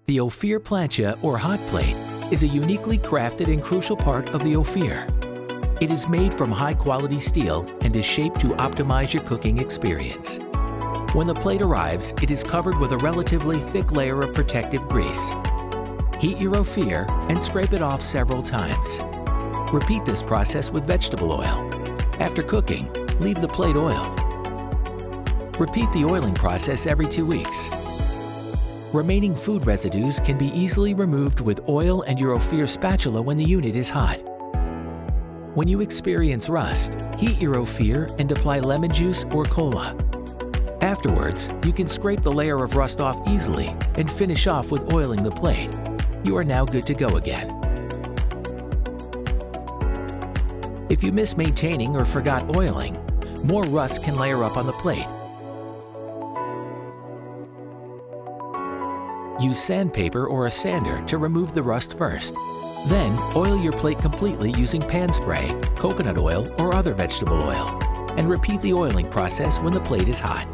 The OFYR plancha or hot plate is a uniquely crafted and crucial part of the OFYR. It is made from high-quality steel and is shaped to optimize your cooking experience. When the plate arrives, it is covered with a relatively thick layer of protective grease. Heat your OFYR and scrape it off several times. Repeat this process with vegetable oil. After cooking, leave the plate oiled. Repeat the oiling process every 2 weeks. Remaining food residues can be easily removed with oil and your OFYR spatula when the unit is hot. When you experience rust, heat your OFYR and apply lemon juice or cola. Afterwards, you can scrape the layer of rust off easily and finish off with oiling the plate. You are now good to go again. If you miss maintaining or forgot oiling, more rust can layer up on the plate. Use sandpaper or a sander to remove the rust first. Then, oil your plate completely using pan spray, coconut oil, or other vegetable oil, and repeat the oiling process when the plate is hot.